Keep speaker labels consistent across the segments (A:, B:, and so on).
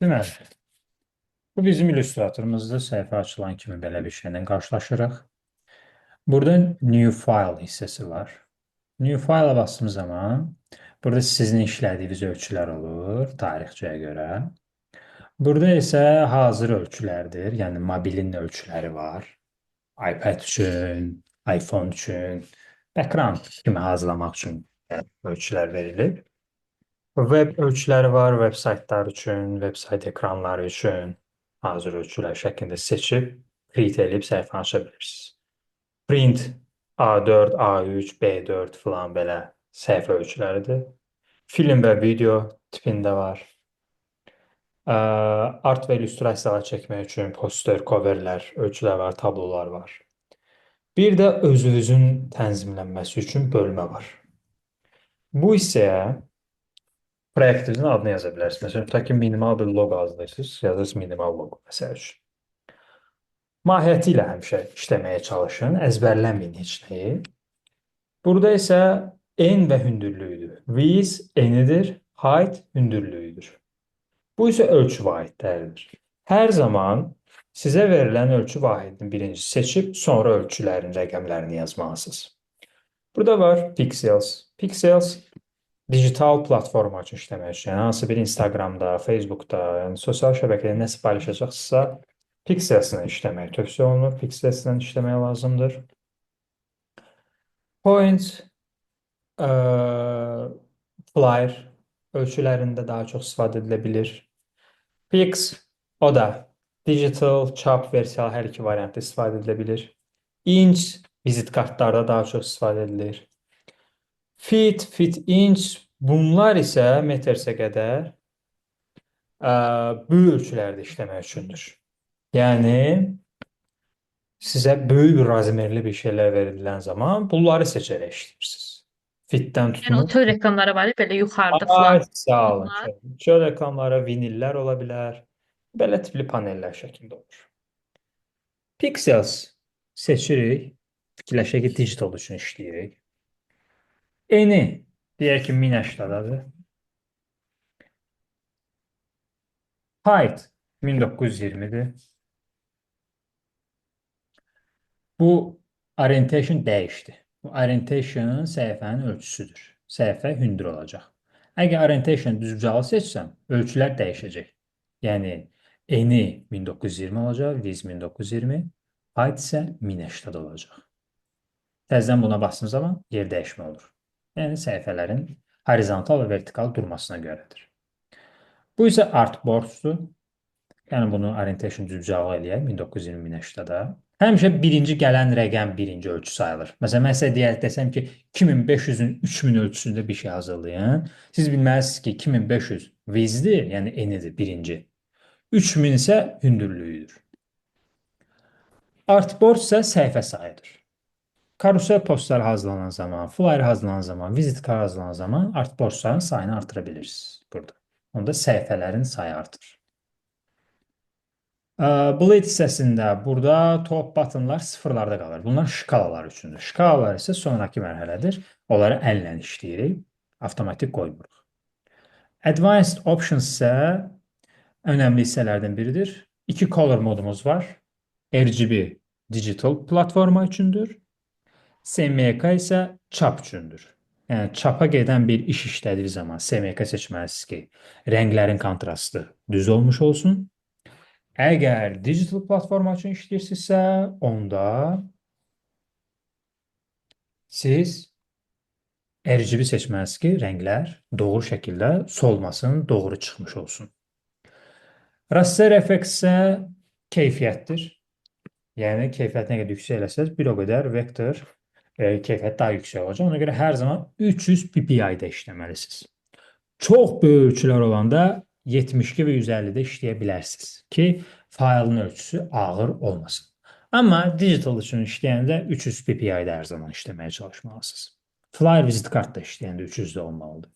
A: Deməli, bu bizim illüstratorumuzda səhifə açılan kimi belə bir şeylə qarşılaşırıq. Burada New File hissəsi var. New File-a bastığımız zaman burada sizin işlədiyiniz ölçülər olur tarixçəyə görə. Burada isə hazır ölçülərdir, yəni mobilin ölçüləri var. iPad üçün, iPhone üçün, background kimi hazırlamaq üçün ölçülər verilib. Web ölçüləri var, web saytlar üçün, web sayt ekranları üçün hazır ölçülər şəklində seçib, print edib səhifəni aça bilirsiniz. Print A4, A3, B4 filan belə səhifə ölçüləridir. Film və video tipində var. Art və illüstrasiyalar çəkmək üçün poster, coverlər, ölçülər var, tablolar var. Bir də özünüzün tənzimlənməsi üçün bölmə var. Bu hissəyə proyektinizin adını yaza bilərsiniz. Məsələn, tutaq ki, minimal bir loqo hazırlayırsınız, yazırsınız minimal loqo məsəl üçün. Mahiyyəti ilə həmişə işləməyə çalışın, əzbərləməyin heç nəyi. Burada isə en və hündürlüyüdür. Width enidir, height hündürlüyüdür. Bu isə ölçü vahidləridir. Hər zaman sizə verilən ölçü vahidini birinci seçib, sonra ölçülərin rəqəmlərini yazmalısınız. Burada var pixels. Pixels digital platforma üçün işləmək üçün, yəni hansı bir Instagramda, Facebookda, yəni sosial şəbəkədə nəsə paylaşacaqsınızsa, Pixels'lə işləmək tövsiyə olunur, Pixels'lə işləmək lazımdır. Point, flyer ölçülərində daha çox istifadə edilə bilir. Pix, o da digital, çap, versiyalı hər iki variantda istifadə edilə bilir. Inch, vizit kartlarda daha çox istifadə edilir. Feet, feet inch, bunlar isə metrsə qədər böyük ölçülərdə işləmək üçündür. Yəni, sizə böyük bir razmerli bir şeylər verilən zaman bunları seçərək işləyirsiniz. Fitdən
B: Yəni o
A: tutun.
B: tör reklamları var ya, belə yuxarıda
A: Ay,
B: falan.
A: sağ olun.
B: Onlar.
A: Çöl reklamları, vinillər ola bilər. Belə tipli panellər şəklində olur. Pixels seçirik. Fikirləşək ki, digital üçün işləyirik. Eni deyək ki, 1080-dadır. Height 1920-dir. Bu orientation dəyişdi. Bu orientation səhifənin ölçüsüdür. Səhifə hündür olacaq. Əgər orientation düzbucağı seçsəm, ölçülər dəyişəcək. Yəni eni 1920 olacaq, viz 1920, height isə 1080 olacaq. Təzədən buna bastığım zaman yer dəyişmə olur. Yəni səhifələrin horizontal və vertikal durmasına görədir. Bu isə artboarddur. Yəni bunu orientation düzbucağı eləyək 1920 1080-da. Həmişə birinci gələn rəqəm birinci ölçü sayılır. Məsələn, mən sizə desəm ki, 2500-ün 3000 ölçüsündə bir şey hazırlayın. Siz bilməlisiniz ki, 2500 vizdir, yəni enidir birinci. 3000 isə hündürlüyüdür. Artboard isə səhifə sayıdır. Karusel postları hazırlanan zaman, flyer hazırlanan zaman, vizit kart hazırlanan zaman artboardların sayını artıra bilirsiniz burada. Onda səhifələrin sayı artır. Blade hissəsində burada top buttonlar sıfırlarda qalır. Bunlar şkalalar üçündür. Şkalalar isə sonraki mərhələdir. Onları əllə işləyirik. Avtomatik qoymuruq. Advanced Options isə önəmli hissələrdən biridir. İki color modumuz var. RGB digital platforma üçündür. SMYK isə çap üçündür. Yəni çapa gedən bir iş işlədiyi zaman SMYK seçməlisiniz ki, rənglərin kontrastı düz olmuş olsun. Əgər digital platforma üçün işləyirsinizsə, onda siz RGB seçməlisiniz ki, rənglər doğru şəkildə solmasın, doğru çıxmış olsun. Raster effekt isə keyfiyyətdir. Yəni, keyfiyyətini qədər yüksək eləsəz, bir o qədər vektor keyfiyyət daha yüksək olacaq. Ona görə hər zaman 300 ppi-də işləməlisiniz. Çox böyük ölçülər olanda 72 və 150-də işləyə bilərsiniz ki, faylın ölçüsü ağır olmasın. Amma digital üçün işləyəndə 300 ppi-də hər zaman işləməyə çalışmalısınız. Flyer vizit kartda işləyəndə 300-də olmalıdır.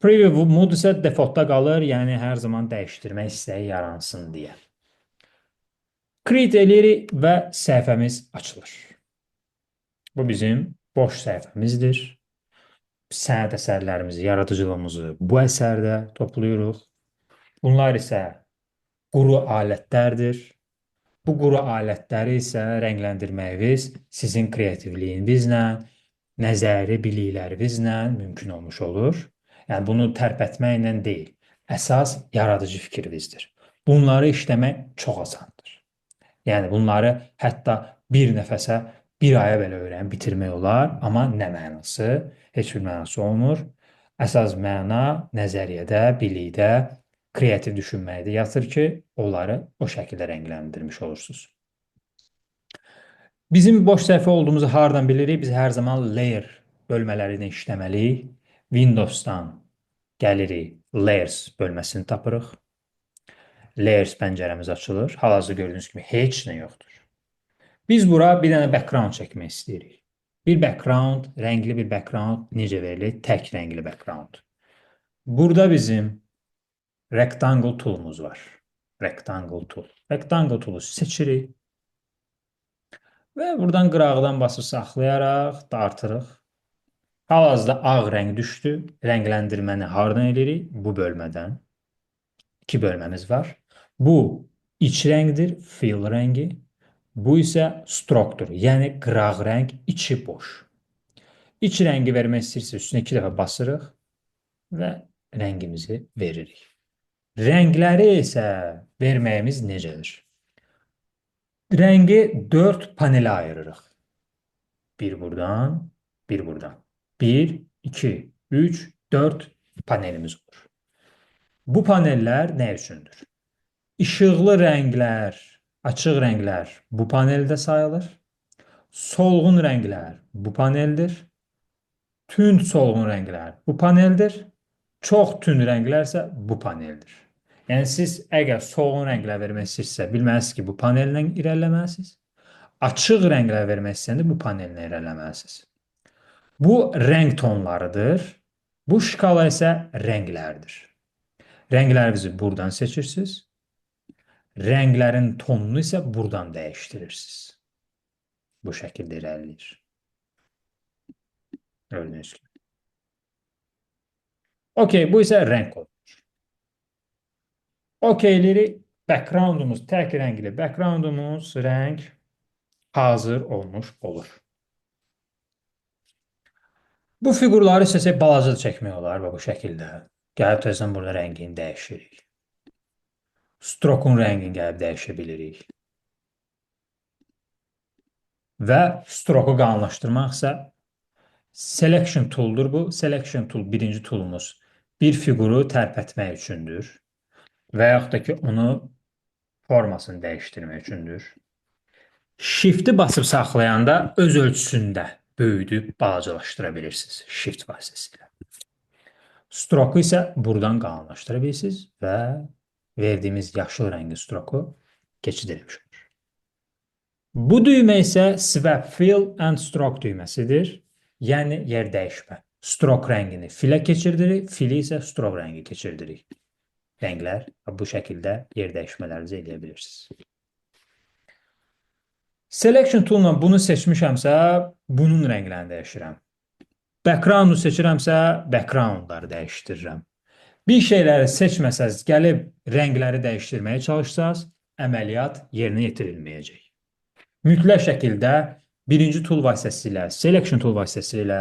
A: Preview mode isə defaultda qalır, yəni hər zaman dəyişdirmək istəyi yaransın deyə. Create eləyirik və səhifəmiz açılır. Bu bizim boş səhifəmizdir. sənət əsərlərimizi, yaradıcılığımızı bu əsərdə toplayırıq. Bunlar isə quru alətlərdir. Bu quru alətləri isə rəngləndirməyiniz sizin kreativliyinizlə, nəzəri biliklərinizlə mümkün olmuş olur. Yəni bunu tərpətməklə deyil, əsas yaradıcı fikrinizdir. Bunları işləmək çox asandır. Yəni bunları hətta bir nəfəsə bir aya belə öyrənib bitirmək olar, amma nə mənası? Heç bir mənası olmur. Əsas məna nəzəriyyədə, bilikdə, kreativ düşünməkdə yatır ki, onları o şəkildə rəngləndirmiş olursunuz. Bizim boş səhifə olduğumuzu hardan bilirik? Biz hər zaman layer bölmələrini işləməliyik. Windows'dan gəlirik, layers bölməsini tapırıq. Layers pəncərəmiz açılır. Hal-hazırda gördüyünüz kimi heç nə yoxdur. Biz bura bir dənə background çəkmək istəyirik. Bir background, rəngli bir background necə verilir? Tək rəngli background. Burada bizim rectangle toolumuz var. Rectangle tool. Rectangle toolu seçirik. Və buradan qırağdan basıb saxlayaraq dartırıq. Hal-hazırda ağ rəng düşdü. Rəngləndirməni hardan edirik? Bu bölmədən. İki bölməmiz var. Bu iç rəngdir, fill rəngi. Bu isə strokedur, yəni qıraq rəng, içi boş. İç rəngi vermək istəyirsə üstünə 2 dəfə basırıq və rəngimizi veririk. Rəngləri isə verməyimiz necədir? Rəngi 4 panelə ayırırıq. Bir buradan, bir buradan. 1, 2, 3, 4 panelimiz olur. Bu panellər nə üçündür? İşıqlı rənglər, açıq rənglər bu paneldə sayılır. Solğun rənglər bu paneldir. Tünd solğun rənglər bu paneldir. Çox tünd rənglər isə bu paneldir. Yəni siz əgər solğun rənglər vermək istəyirsə, bilməlisiniz ki, bu panellə irəliləməlisiniz. Açıq rənglər vermək istəyəndə bu panellə irəliləməlisiniz. Bu rəng tonlarıdır. Bu şkala isə rənglərdir. Rənglərinizi buradan seçirsiniz. Rənglərin tonunu isə buradan dəyişdirirsiniz. Bu şəkildə irəliləyir. Gördüyünüz kimi. Okey, bu isə rəng kodudur. Okeyləri backgroundumuz, tək rəngli backgroundumuz, rəng hazır olmuş olur. Bu fiqurları istəsək balaca çəkmək olar bu şəkildə. Gəlib təzədən burada rəngini dəyişirik. Stroke'un rəngini gəlib dəyişə bilirik. Və stroke'u qalınlaşdırmaq isə selection tool'dur bu. Selection tool birinci tool'umuz bir fiquru tərpətmək üçündür. Və yaxud da ki, onu formasını dəyişdirmək üçündür. Shift'i basıb saxlayanda öz ölçüsündə böyüdüb balacalaşdıra bilirsiniz shift vasitəsilə. Stroke'u isə buradan qalınlaşdıra bilirsiniz və verdiyimiz yaşıl rəngli stroke'u keçid etmiş olur. Bu düymə isə swap fill and stroke düyməsidir. Yəni yer dəyişmə. Stroke rəngini filə keçirdirik, fili isə stroke rəngi keçirdirik. Rənglər bu şəkildə yer dəyişmələrinizi edə bilirsiniz. Selection tool-la bunu seçmişəmsə, bunun rənglərini dəyişirəm. Background-u seçirəmsə, background-ları dəyişdirirəm. Bir şeyləri seçməsəz, gəlib rəngləri dəyişdirməyə çalışsaz, əməliyyat yerinə yetirilməyəcək. Mütləq şəkildə birinci tool vasitəsilə, selection tool vasitəsilə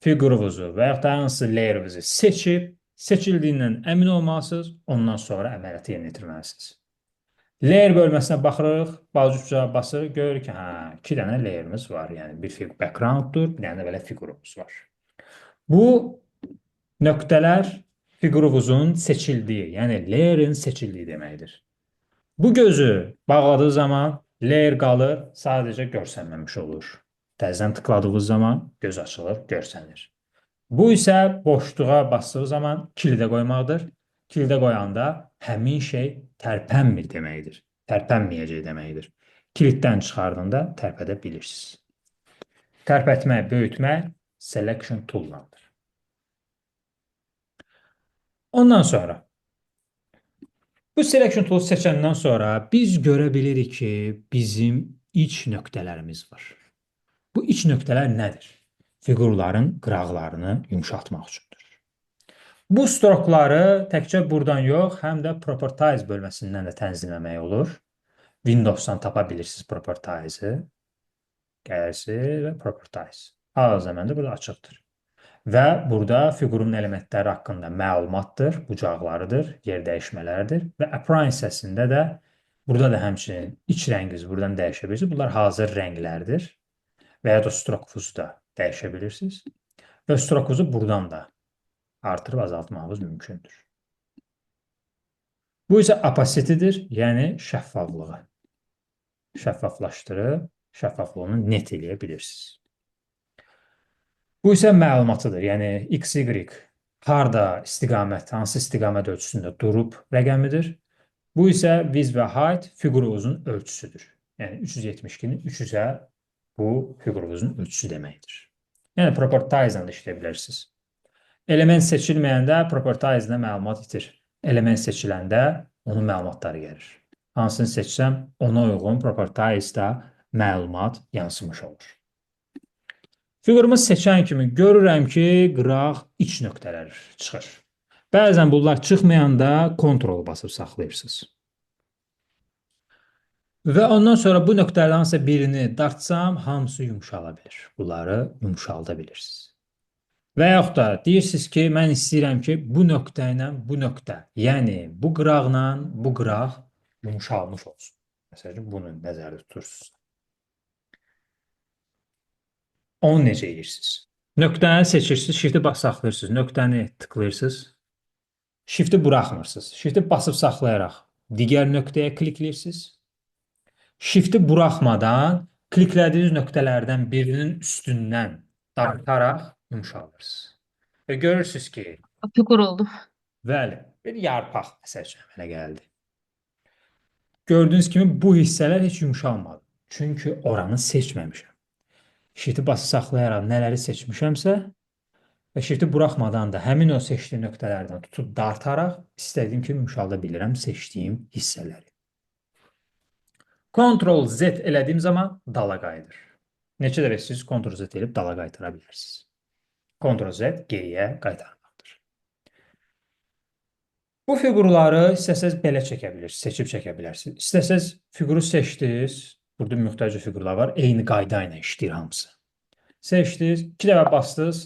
A: figurunuzu və yaxud da hansı layer'ınızı seçib, seçildiyindən əmin olmalısınız, ondan sonra əməliyyatı yerinə yetirməlisiniz. Layer bölməsinə baxırıq, balaca basırıq, görürük ki, 2 dənə layer'ımız var. Yəni bir backgrounddur, bir dənə belə figurumuz var. Bu nöqtələr figurumuzun seçildiyi, yəni layer'ın seçildiyi deməkdir. Bu gözü bağladığı zaman layer qalır, sadəcə görsənməmiş olur. Təzədən tıkladığınız zaman göz açılır, görsənir. Bu isə boşluğa basdığı zaman kildə qoymaqdır. Kildə qoyanda həmin şey tərpənmir deməkdir. Tərpənməyəcək deməkdir. Kiliddən çıxardığında tərpədə bilirsiniz. Tərpətmə, böyütmə selection tool-landır. Ondan sonra bu selection tool seçəndən sonra biz görə bilirik ki, bizim iç nöqtələrimiz var. Bu iç nöqtələr nədir? fiqurların qıraqlarını yumşaltmaq üçündür. Bu strokları təkcə buradan yox, həm də Properties bölməsindən də tənzimləmək olur. Windows'dan tapa bilirsiniz Properties'i. Gələsiz və Properties. Hal-hazırda burada açıqdır. Və burada fiqurun elementləri haqqında məlumatdır, bucaqlarıdır, yer dəyişmələridir və Apply hissəsində də burada da həmçinin iç rənginizi buradan dəyişə bilirsiniz. Bunlar hazır rənglərdir və ya da strokunuzu da dəyişə bilirsiniz və strokunuzu buradan da artırıb azaltmağınız mümkündür. Bu isə opacity-dir, yəni şəffaflığı. Şəffaflaşdırıb, şəffaflığını net eləyə bilirsiniz. Bu isə məlumatıdır, yəni x, y, harda istiqamət, hansı istiqamət ölçüsündə durub rəqəmidir. Bu isə width və height fiqurunuzun ölçüsüdür. Yəni 372-nin 300-ə bu fiqurunuzun ölçüsü deməkdir. Yəni Properties-lə də işləyə bilirsiniz. Element seçilməyəndə Properties-lə məlumat itir. Element seçiləndə onun məlumatları gəlir. Hansını seçsəm, ona uyğun Properties-da məlumat yansımış olur. Fiqurumu seçən kimi görürəm ki, qıraq iç nöqtələr çıxır. Bəzən bunlar çıxmayanda kontrol basıb saxlayırsınız. Və ondan sonra bu nöqtələrdən hansısa birini dartsam, hamısı yumşala bilir. Bunları yumşalda bilirsiniz. Və yaxud da deyirsiniz ki, mən istəyirəm ki, bu nöqtə ilə bu nöqtə, yəni bu qıraqla bu qıraq yumşalmış olsun. Məsələn, bunu nəzərdə tutursunuz. Onu necə edirsiniz? Nöqtəni seçirsiniz, shift'i basıb saxlayırsınız, nöqtəni tıklayırsınız, shift'i buraxmırsınız. Shift'i basıb saxlayaraq digər nöqtəyə klikləyirsiniz. Shift'i buraxmadan kliklədiyiniz nöqtələrdən birinin üstündən dartaraq yumşaldırsınız. Və görürsünüz ki,
B: Fiqur oldu.
A: bəli, bir yarpaq məsələn mənə gəldi. Gördüyünüz kimi bu hissələr heç yumşalmadı. Çünki oranı seçməmişəm. Shift'i basıb saxlayaraq nələri seçmişəmsə və shift'i buraxmadan da həmin o seçdiyim nöqtələrdən tutub dartaraq istədiyim kimi yumşalda bilirəm seçdiyim hissələri. Ctrl Z elədiyim zaman dala qayıdır. Neçə dəfə siz Ctrl Z elib dala qaytara bilirsiniz. Ctrl Z geriyə qaytarmaqdır. Bu fiqurları istəsəz belə çəkə bilirsiniz, seçib çəkə bilərsiniz. İstəsəz fiquru seçdiniz, burada müxtəlif fiqurlar var, eyni qayda ilə işləyir hamısı. Seçdiniz, 2 dəfə bastınız,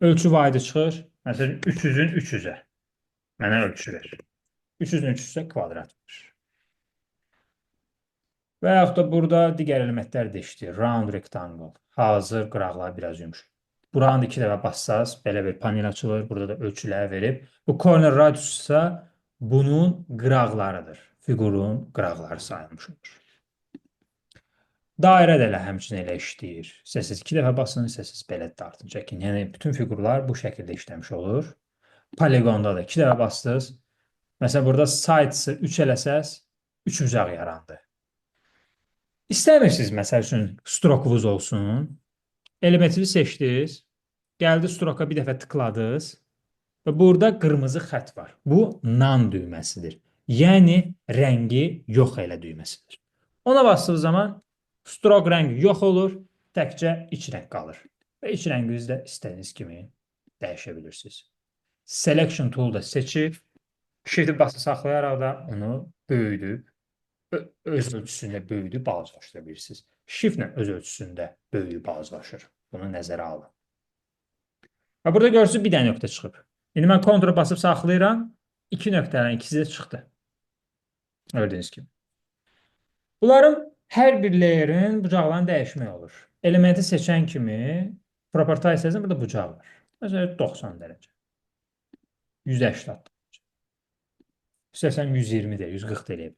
A: ölçü vahidi çıxır, məsələn 300-ün 300-ə mənə ölçü verir. 300-ün 300-ə kvadrat verir. Və yaxud da burada digər elementlər də işləyir. Round rectangle, hazır qıraqlar biraz yumuşaq. Buranı da 2 dəfə bassaz, belə bir panel açılır. Burada da ölçüləri verib. Bu corner radius isə bunun qıraqlarıdır. Fiqurun qıraqları sayılmış olur. Dairə də elə həmçinin elə işləyir. İstəsəz 2 dəfə basın, istəsəz belə dartın, çəkin. Yəni bütün fiqurlar bu şəkildə işləmiş olur. Poligonda da 2 dəfə bastınız. Məsələn, burada sides-ı 3 eləsəz, 3 bucaq yarandı. İstəmirsiniz, məsəl üçün, strokunuz olsun. Elementini seçdiniz. Gəldi stroka bir dəfə tıkladınız. Və burada qırmızı xətt var. Bu none düyməsidir. Yəni, rəngi yox elə düyməsidir. Ona bastığınız zaman strok rəngi yox olur, təkcə iç rəng qalır. Və iç rənginizi də istədiyiniz kimi dəyişə bilirsiniz. Selection tool da seçib, shift basıb saxlayaraq da onu böyüdüb, öz ölçüsündə böyüdüb balacalaşdıra bilirsiniz. Shift-lə öz ölçüsündə böyüyüb balacalaşır. Bunu nəzərə alın. Və burada görürsünüz bir dənə nöqtə çıxıb. İndi mən Ctrl basıb saxlayıram. 2 nöqtələrin ikisi də çıxdı. Gördüyünüz kimi. Bunların hər bir layerin bucaqlarını dəyişmək olur. Elementi seçən kimi Properties seçin, burada bucaq var. Məsələn 90 dərəcə. 180 dərəcə. İstəsən 120 də, 140 da eləyə bilir.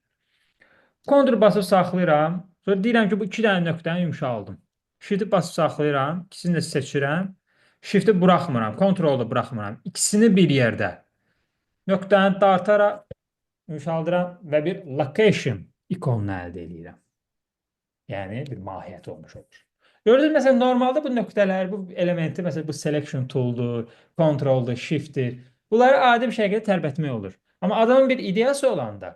A: Ctrl basıb saxlayıram. Sonra deyirəm ki, bu 2 dənə nöqtəni yumşaldım. Shift basıb saxlayıram. İkisini də seçirəm. Shift-i buraxmıram. Ctrl-ı da buraxmıram. İkisini bir yerdə nöqtəni dartaraq yumşaldıram və bir location ikonunu əldə edirəm. Yəni, bir mahiyyət olmuş olur. Gördünüz, məsələn, normalda bu nöqtələr, bu elementi, məsələn, bu selection tool-dur, Ctrl-dur, Shift-dir. Bunları adi bir şəkildə tərpətmək olur. Amma adamın bir ideyası olanda,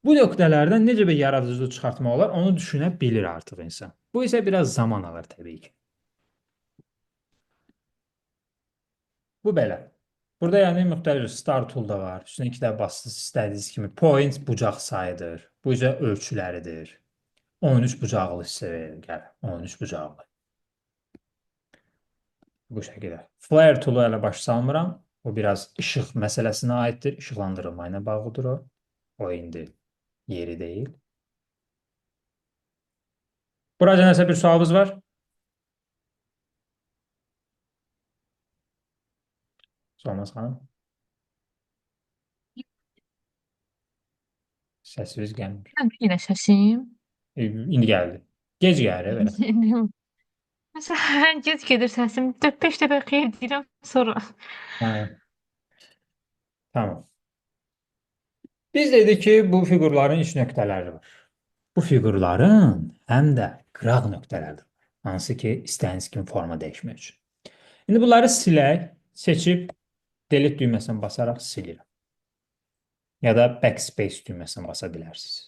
A: bu nöqtələrdən necə bir yaradıcılıq çıxartmaq olar, onu düşünə bilir artıq insan. Bu isə biraz zaman alır təbii ki. Bu belə. Burada yəni müxtəlif start tool da var. Üstünə iki dəfə basdınız istədiyiniz kimi. Point bucaq sayıdır. Bu isə ölçüləridir. 13 bucaqlı hissə verir. Gəl. 13 bucaqlı. Bu şəkildə. Flare tool'u hələ baş salmıram. O biraz işıq məsələsinə aiddir. İşıqlandırılma ilə bağlıdır o. O indi yeri deyil. Burada nəsə bir sualınız var? Sormaz xanım. Səsiniz gəlmir.
B: Mən yenə şəşim.
A: İndi gəldi. Gec gəlir belə.
B: Məsələn, gec gedir səsim. 4-5 dəfə xeyir deyirəm, sonra.
A: Hə, tamam. Biz dedik ki, bu fiqurların iç nöqtələri var. Bu fiqurların həm də qıraq nöqtələri də var. Hansı ki, istədiyiniz kimi forma dəyişmək üçün. İndi bunları silək, seçib delete düyməsini basaraq silirəm. Ya da backspace düyməsini basa bilərsiniz.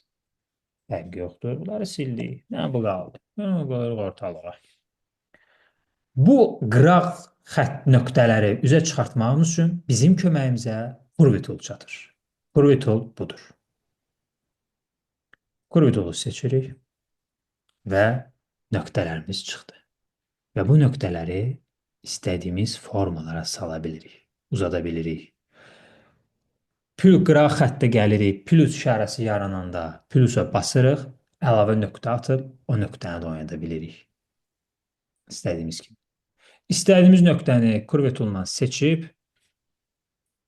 A: Fərqi yoxdur. Bunları sildik. Nə bu qaldı? Qoyuruq ortalığa. Bu qıraq xətt nöqtələri üzə çıxartmağımız üçün bizim köməyimizə Curve tool çatır. Curve tool budur. Curve tool'u seçirik və nöqtələrimiz çıxdı. Və bu nöqtələri istədiyimiz formalara sala bilirik, uzada bilirik. Qıraq xəttə gəlirik, plus işarəsi yarananda plusa basırıq, əlavə nöqtə atıb o nöqtəni də oynada bilirik. İstədiyimiz kimi. İstədiyimiz nöqtəni Curve tool'dan seçib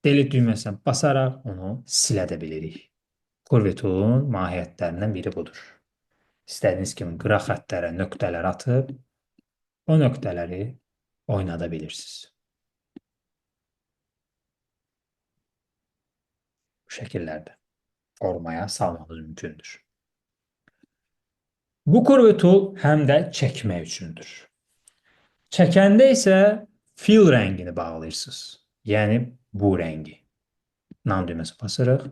A: delete düyməsinə basaraq onu silə də bilirik. Curve tool'un mahiyyətlərindən biri budur. İstədiyiniz kimi qıraq xəttlərə nöqtələr atıb o nöqtələri oynada bilirsiniz. Bu şəkillərdə formaya salmamız mümkündür. Bu Curve tool həm də çəkmək üçündür. Çəkəndə isə fill rəngini bağlayırsınız. Yəni bu rəngi. Nam düyməsi basırıq.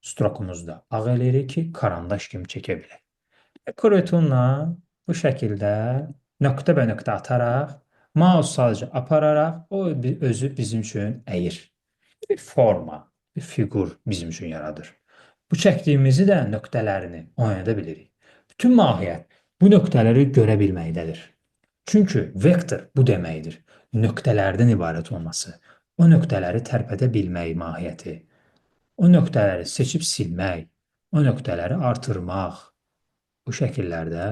A: Strokumuzu da ağ eləyirik ki, karandaş kimi çəkə bilək. Curve tool'la bu şəkildə nöqtə bə nöqtə ataraq, mouse sadəcə apararaq o özü bizim üçün əyir. Bir forma, bir fiqur bizim üçün yaradır. Bu çəkdiyimizi də nöqtələrini oynada bilirik. Bütün mahiyyət bu nöqtələri görə bilməkdədir. Çünki vektor bu deməkdir. Nöqtələrdən ibarət olması. O nöqtələri tərpədə bilmək mahiyyəti. O nöqtələri seçib silmək. O nöqtələri artırmaq. Bu şəkillərdə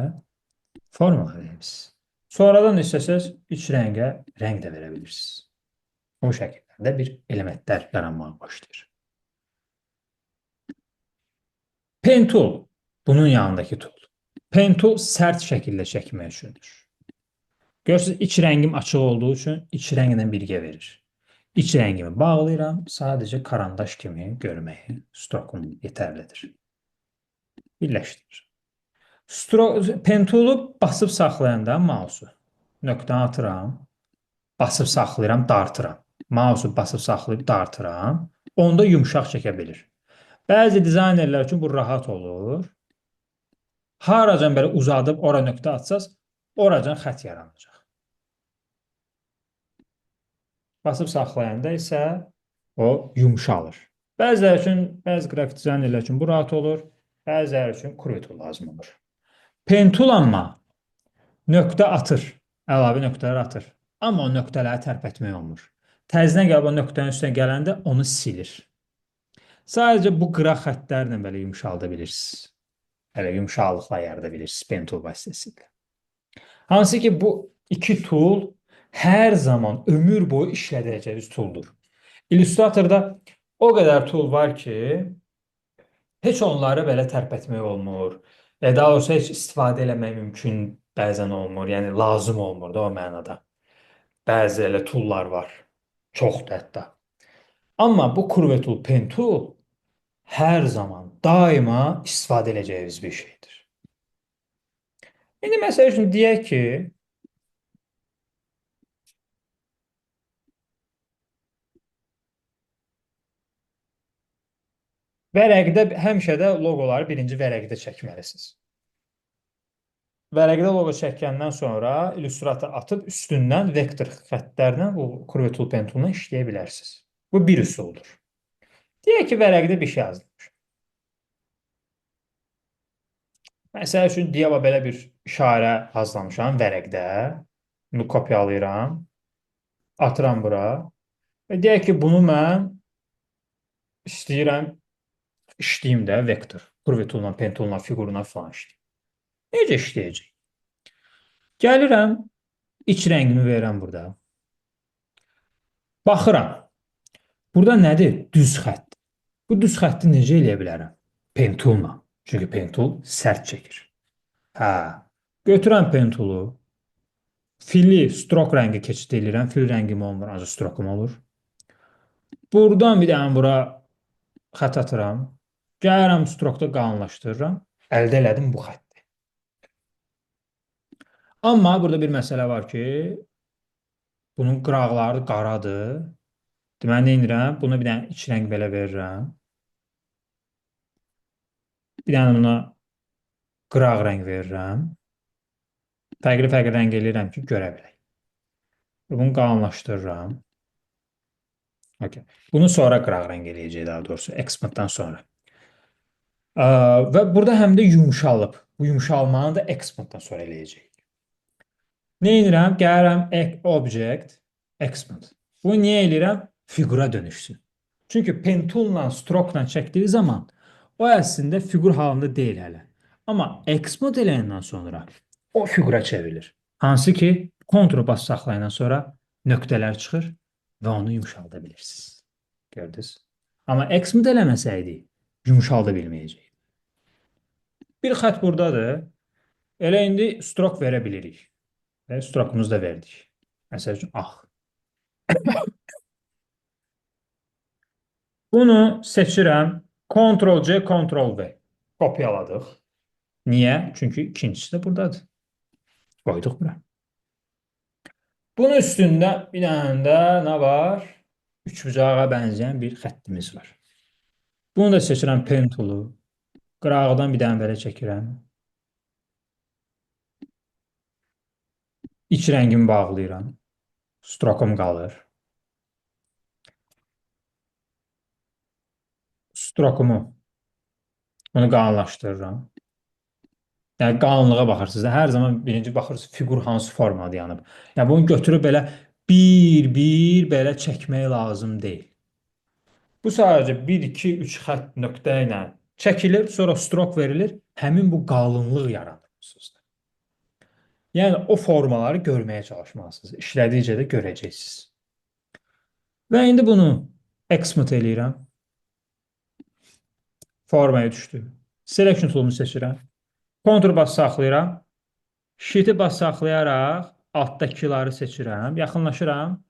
A: formalar verirsiniz. Sonradan istəsəz iç rəngə rəng də verə bilirsiniz. O şəkillərdə bir elementlər yaranmağa başlayır. Pen tool bunun yanındakı tool. Pen tool sərt şəkildə çəkmək üçündür. Görürsünüz, iç rəngim açıq olduğu üçün iç rənglə birgə verir. İç rəngimi bağlayıram, sadəcə karandaş kimi görməyi strokum yetərlidir. Birləşdirir. Pen tool'u basıb saxlayanda mouse'u nöqtəni atıram, basıb saxlayıram, dartıram. Mouse'u basıb saxlayıb dartıram, onda yumşaq çəkə bilir. Bəzi dizaynerlər üçün bu rahat olur. Haracan belə uzadıb ora nöqtə atsaz, oracan xət yaranacaq. Basıb saxlayanda isə o yumşalır. Bəziləri üçün, bəzi qrafik dizaynerlər üçün bu rahat olur, bəziləri üçün Curve tool lazım olur. Pen tool amma nöqtə atır, əlavə nöqtələr atır. Amma o nöqtələri tərpətmək olmur. Təzədən gəlib o nöqtənin üstünə gələndə onu silir. Sadəcə bu qıraq xəttlərlə belə yumşalda bilirsiniz. Hələ yumşaqlıqla yarada bilirsiniz pen tool vasitəsilə. Hansı ki bu iki tool hər zaman ömür boyu işlədəcəyiniz tooldur. İllüstratorda o qədər tool var ki, heç onları belə tərpətmək olmur. Daha doğrusu heç istifadə eləmək mümkün bəzən olmur. Yəni lazım olmur da o mənada. Bəzi elə toollar var. Çoxdur hətta. Amma bu Curve tool, Pen tool hər zaman, daima istifadə edəcəyiniz bir şeydir. İndi məsəl üçün deyək ki, vərəqdə həmişə də loqoları birinci vərəqdə çəkməlisiniz. vərəqdə loqo çəkəndən sonra illüstrator atıb üstündən vektor xəttlərlə bu Curve Tool Pen tool'la işləyə bilərsiniz. Bu bir üsuldur. Deyək ki, vərəqdə bir şey yazılmış. Məsəl üçün, deyək belə bir işarə hazırlamışam vərəqdə. Bunu kopyalayıram, atıram bura. Və deyək ki, bunu mən istəyirəm işləyim də vektor. Curve Tool-la, Pen tool-la, fiquruna falan işləyim. Necə işləyəcək? Gəlirəm, iç rəngimi verirəm burada. Baxıram. Burada nədir? Düz xətt. Bu düz xətti necə eləyə bilərəm? Pen tool-la. Çünki Pen tool sərt çəkir. Hə. Götürəm Pen tool-u. Fili stroke rəngi keçid edirəm. Fil rəngim olmur, ancaq strokum olur. Buradan bir dənə bura xətt atıram. Gəlirəm stroke'da qalınlaşdırıram. Əldə elədim bu xətti. Amma burada bir məsələ var ki, bunun qıraqları qaradır. Deməli, nə edirəm? Buna bir dənə iç rəng belə verirəm. Bir dənə buna qıraq rəng verirəm. Fərqli-fərqli rəng eləyirəm ki, görə bilək. Bunu qalınlaşdırıram. Okay. Bunu sonra qıraq rəng eləyəcək, daha doğrusu, expanddan sonra. Və burada həm də yumşalıb. Bu yumşalmanı da expanddan sonra eləyəcək. Nə edirəm? Gəlirəm Object, Expand. Bunu niyə eləyirəm? Fiqura dönüşsün. Çünki Pen tool-la, stroke-la çəkdiyi zaman o əslində fiqur halında deyil hələ. Amma Expand eləyəndən sonra o fiqura çevrilir. Hansı ki, Ctrl bas saxlayandan sonra nöqtələr çıxır və onu yumşalda bilirsiniz. Gördünüz? Amma Expand eləməsəydi, yumşalda bilməyəcək. Bir xətt buradadır. Elə indi stroke verə bilirik. Və stroke'umuzu da verdik. Məsəl üçün, Bunu seçirəm. Ctrl-C, Ctrl-V. Kopyaladıq. Niyə? Çünki ikincisi də buradadır. Qoyduq bura. Bunun üstündə bir dənə də nə var? Üçbucağa bənzəyən bir xəttimiz var. Bunu da seçirəm Pen tool-u. Qırağıdan bir dənə belə çəkirəm. İç rəngimi bağlayıram. Strokum qalır. Strokumu onu qalınlaşdırıram. Yəni qalınlığa baxırsınız. Hər zaman birinci baxırsınız fiqur hansı formada yanıb. Yəni bunu götürüb belə bir belə çəkmək lazım deyil. Bu sadəcə 1, 2, 3 xətt nöqtə ilə çəkilir, sonra stroke verilir. Həmin bu qalınlıq yaranırsınız. Yəni o formaları görməyə çalışmalısınız. İşlədikcə də görəcəksiniz. Və indi bunu export eləyirəm. Formaya düşdü. Selection tool'umu seçirəm. Ctrl bas saxlayıram. Shift-i bas saxlayaraq altdakiləri seçirəm. Yaxınlaşıram.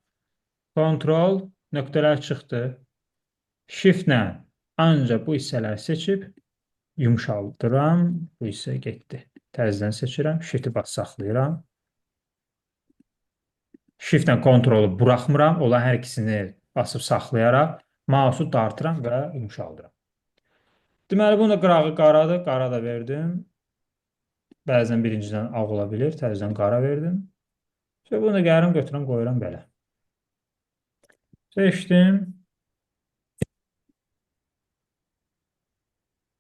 A: Ctrl, nöqtələr çıxdı. Shift-lə ancaq bu hissələri seçib yumşaldıram. Bu hissə getdi. Təzədən seçirəm. Shift-i bas saxlayıram. Shift-lə Ctrl-u buraxmıram. Ola hər ikisini basıb saxlayaraq mouse'u dartıram və yumşaldıram. Deməli, bunu da qırağı qaradır. Qara da verdim. Bəzən birinciden ağ ola bilir. Təzədən qara verdim. Sonra bunu da gəlirəm, götürəm, qoyuram belə. Seçdim.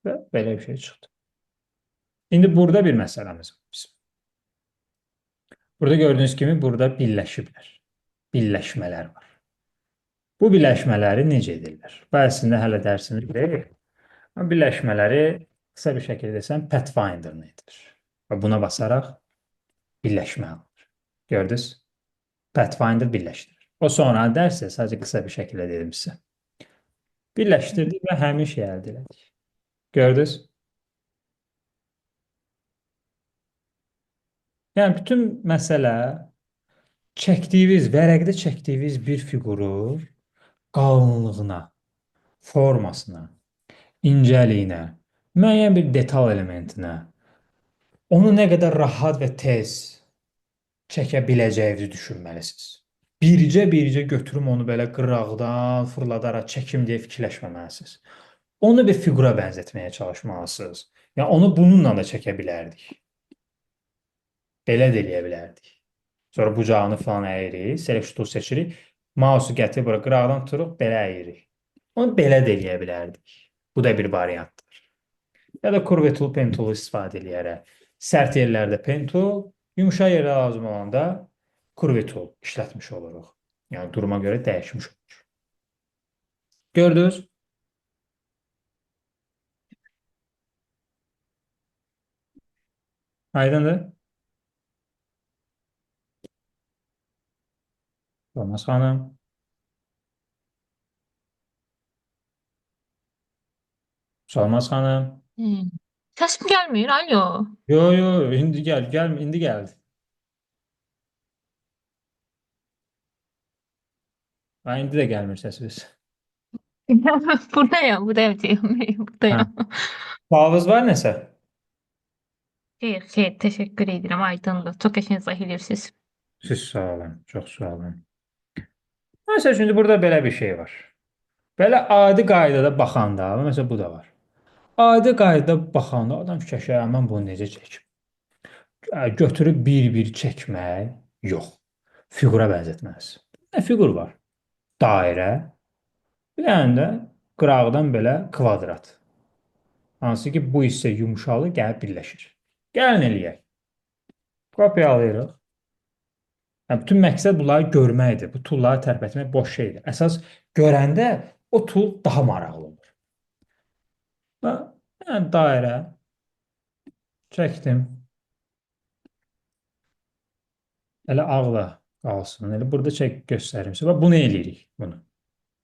A: Və belə bir şey çıxdı. İndi burada bir məsələmiz var bizim. Burada gördüyünüz kimi burada birləşiblər. Birləşmələr var. Bu birləşmələri necə edirlər? Bu əslində hələ dərsimiz deyil. Birləşmələri qısa bir şəkildə desəm Pathfinder-la edilir. Və buna basaraq birləşmə alınır. Gördünüz? Pathfinder birləşdirir. O sonra dərsə sadəcə qısa bir şəkildə dedim sizə. Birləşdirdik və həmin şeyi əldə elədik. Gördünüz? Yəni bütün məsələ vərəqdə çəkdiyiniz bir fiquru qalınlığına, formasına, incəliyinə, müəyyən bir detal elementinə, onu nə qədər rahat və tez çəkə biləcəyinizi düşünməlisiniz. Bircə götürüm onu belə qıraqdan fırladaraq çəkim deyə fikirləşməməlisiniz. Onu bir fiqura bənzətməyə çalışmalısınız. Yəni onu bununla da çəkə bilərdik. Belə də eləyə bilərdik. Sonra bucağını falan əyirik, select tool seçirik. Mausu gətirib bura qıraqdan tuturuq, belə əyirik. Onu belə də eləyə bilərdik. Bu da bir variantdır. Ya da curve tool, pen tool istifadə eləyərək. Sərt yerlərdə pen tool, yumşaq yerdə lazım olanda curve tool işlətmiş oluruq. Yəni duruma görə dəyişmiş olur. Gördünüz? Aydındır? Olmaz xanım. Olmaz xanım.
B: Hmm. Səsim gəlmir, alo.
A: Yo yo indi gəl indi gəldi. Ha, indi də gəlmir səsiniz.
B: Buradayam deyim,
A: Hə.
B: buradayam.
A: Sualınız var nəsə?
B: Xeyr, xeyr, təşəkkür edirəm, aydındır. Çox qəşəng izah edirsiniz.
A: Siz sağ olun. Çox sağ olun. Məsələn, şimdi burada belə bir şey var. Belə adi qaydada baxanda, məsələn bu da var. Adi qaydada baxanda adam fikirləşir, "Hə, mən bunu necə çəkim?" Götürüb bir-bir çəkmək yox. Fiqura bənzətməz. Nə fiqur var? Dairə, bir dənə də qıraqdan belə kvadrat. Hansı ki bu hissə yumşalır, gəlib birləşir. Gəlin eləyək. Kopyalayırıq. Yəni, bütün məqsəd bunları görməkdir. Bu tulları tərpətmək boş şeydir. Əsas görəndə o tul daha maraqlı olur. Və yəni, dairə çəkdim. Elə ağla qalsın. Elə burada çək göstərim sizə. Bax, bunu eləyirik. Bunu.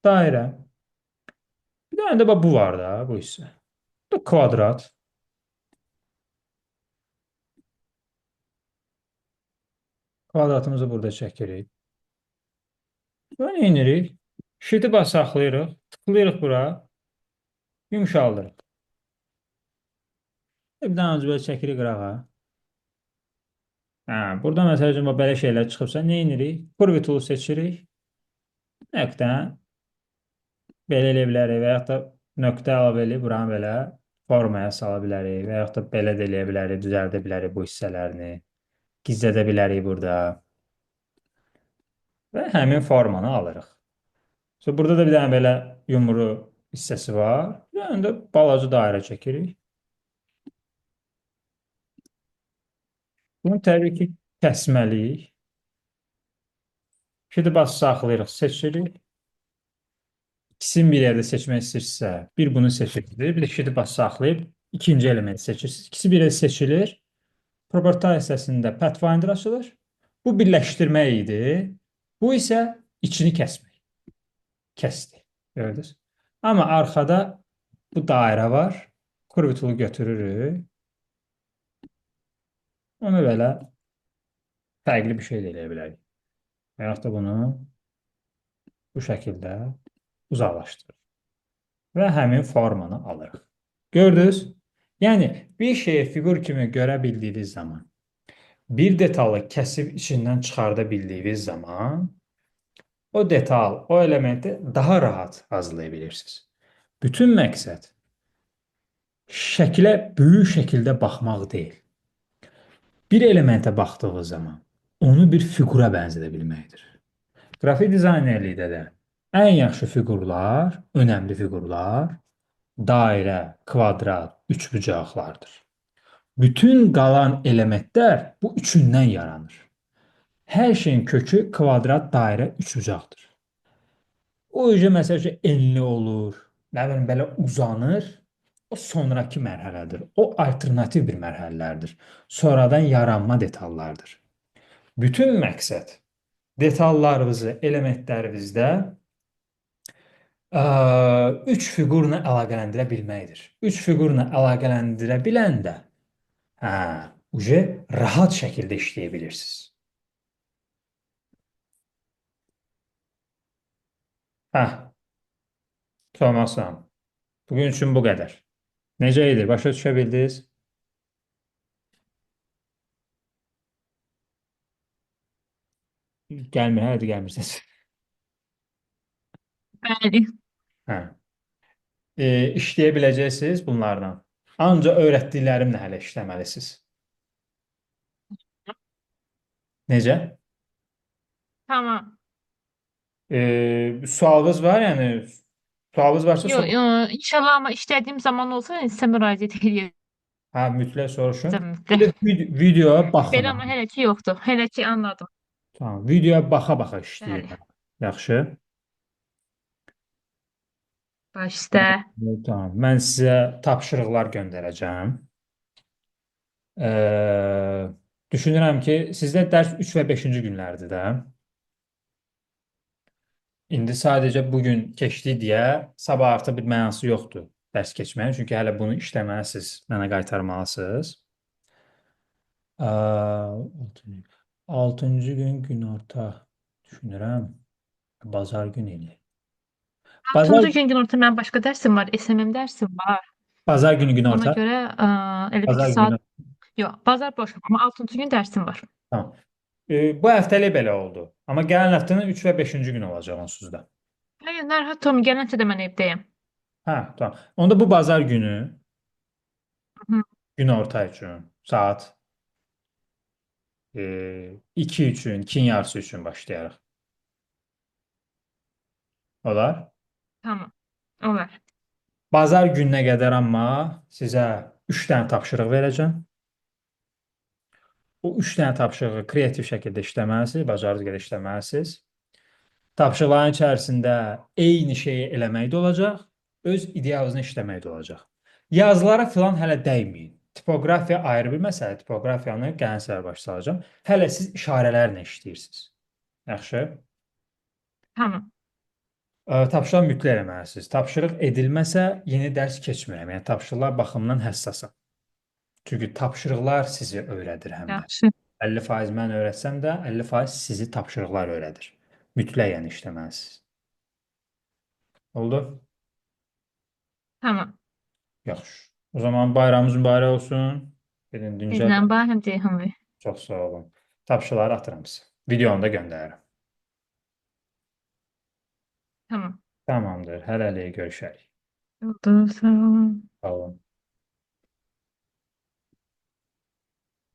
A: Dairə. Bir dənə də bax, bu var da, bu hissə. Bu da kvadrat. Kvadratımızı burada çəkirik. Və nə edirik? Shift-i bas saxlayırıq. Tıklayırıq bura. Yumşaldırıq. Bir dənə önce belə çəkirik qırağa. Hə, burada məsəl üçün belə şeylər çıxıbsa, nə edirik? Curve tool seçirik. Nöqtə. Belə eləyə bilərik və yaxud da nöqtə əlavə edib buranı belə formaya sala bilərik və yaxud da belə də eləyə bilərik, düzəldə bilərik bu hissələrini. Gizlədə bilərik burada və həmin formanı alırıq. So, burada da bir dənə belə yumru hissəsi var. Bir dənə də balaca dairə çəkirik. Bunu təbii ki, kəsməliyik. Şimdi bas saxlayırıq, seçirik. İkisini bir yerdə seçmək istəyirsə, bir bunu seçirsiniz, bir də şimdi bas saxlayıb ikinci elementi seçirsiniz. İkisi bir yerdə seçilir. Property hissəsində Pathfinder açılır. Bu birləşdirmək idi. Bu isə içini kəsmək. Kəsdi. Gördünüz? Amma arxada bu dairə var. Curve tool'u götürürük. Onu belə fərqli bir şey də eləyə bilərik. Və yaxud da bunu bu şəkildə uzaqlaşdırır. Və həmin formanı alırıq. Gördünüz? Yəni, bir şeyi fiqur kimi görə bildiyiniz zaman, bir detalı kəsib içindən çıxarda bildiyiniz zaman, o detal, o elementi daha rahat hazırlaya bilirsiniz. Bütün məqsəd şəkilə böyük şəkildə baxmaq deyil. Bir elementə baxdığı zaman onu bir fiqura bənzədə bilməkdir. Qrafik dizaynerlikdə də ən yaxşı fiqurlar, önəmli fiqurlar dairə, kvadrat, üçbucaqlardır. Bütün qalan elementlər bu üçündən yaranır. Hər şeyin kökü kvadrat, dairə, üçbucaqdır. O məsəl üçün enli olur, nə bilim belə uzanır. O sonrakı mərhələdir. O alternativ bir mərhələlərdir. Sonradan yaranma detallardır. Bütün məqsəd detallarınızı, elementlərinizdə üç fiqurla əlaqələndirə bilməkdir. Üç fiqurla əlaqələndirə biləndə, rahat şəkildə işləyə bilirsiniz. Sormazsan. Bugün üçün bu qədər. Necə idi? Başa düşə bildiniz? Gəlmir, hələ də gəlmirsiniz.
B: Bəli.
A: Hə. İşləyə biləcəksiniz bunlardan. Ancaq öyrətdiklərimlə hələ işləməlisiniz. Necə?
B: Tamam.
A: Sualınız var, yəni sualınız varsa
B: Yo,
A: sorun.
B: yo, inşallah amma işlədiyim zaman olsa sizə müraciət edəcəm
A: Hə, mütləq soruşun. Bir
B: mütləq.
A: də videoya baxın.
B: Belə amma hələ ki yoxdur. Hələ ki anladım.
A: Tamam, videoya baxa-baxa
B: Bəli.
A: işləyin. Yaxşı.
B: Baş üstə.
A: Tamam. Mən sizə tapşırıqlar göndərəcəm. Düşünürəm ki, sizdə dərs 3 və 5-ci günlərdir də. İndi sadəcə bu gün keçdi deyə sabah artıq bir mənası yoxdur dərs keçməyin. Çünki hələ bunu işləməlisiniz, mənə qaytarmalısınız. 6-cı gün günorta düşünürəm. Bazar günü idi. Bazar
B: 6-cı gün günorta mənim başqa dərsim var. SMM dərsim var.
A: Bazar günü
B: Ona
A: günorta.
B: görə elə bir 2
A: Bazar
B: saat
A: günü.
B: yox, bazar boşam. Amma 6-cı gün dərsim var.
A: Tamam. Bu həftəlik belə oldu. Amma gələn həftənin 3 və 5-ci günü olacaq onsuz da.
B: Hayır, narahat olma. Gələn həftə də mən evdəyəm.
A: Hə, tamam. Onda bu bazar günü
B: Hı,
A: günorta üçün saat 2 üçün, 2-nin yarısı üçün başlayarıq. Olar?
B: tamam. Olar.
A: Bazar gününə qədər amma sizə 3 dənə tapşırıq verəcəm. O 3 dənə tapşırığı kreativ şəkildə işləməlisiniz, bacardığınız qədər işləməlisiniz. Tapşırıqların içərisində eyni şeyi eləmək də olacaq, öz idealınızı işləmək də olacaq. Yazılara filan hələ dəyməyin. Tipoqrafiya ayrı bir məsələ, tipoqrafiyanı gələn səfər başa salacağam. Hələ siz işarələrlə işləyirsiniz. Yaxşı?
B: Tamam.
A: Tapşırıq mütləq eləməlisiniz. Tapşırıq edilməsə yeni dərs keçmirəm. Yəni tapşırıqlar baxımından həssasam. Çünki tapşırıqlar sizi öyrədir həm də.
B: Yaxşı.
A: 50% mən öyrətsəm də 50% sizi tapşırıqlar öyrədir. Mütləq yəni işləməlisiniz. Oldu?
B: Tamam.
A: Yaxşı. O zaman bayramınız mübarək olsun. Gedin
B: Sizlə
A: dincəlin.
B: bayram Ceyhun bəy.
A: Çox sağ olun. Tapşırıqları atıram sizə. Videonu da göndərirəm.
B: Tamam.
A: Tamamdır. Hələlik görüşərik.
B: Oldu. Sağ olun.
A: Sağ olun.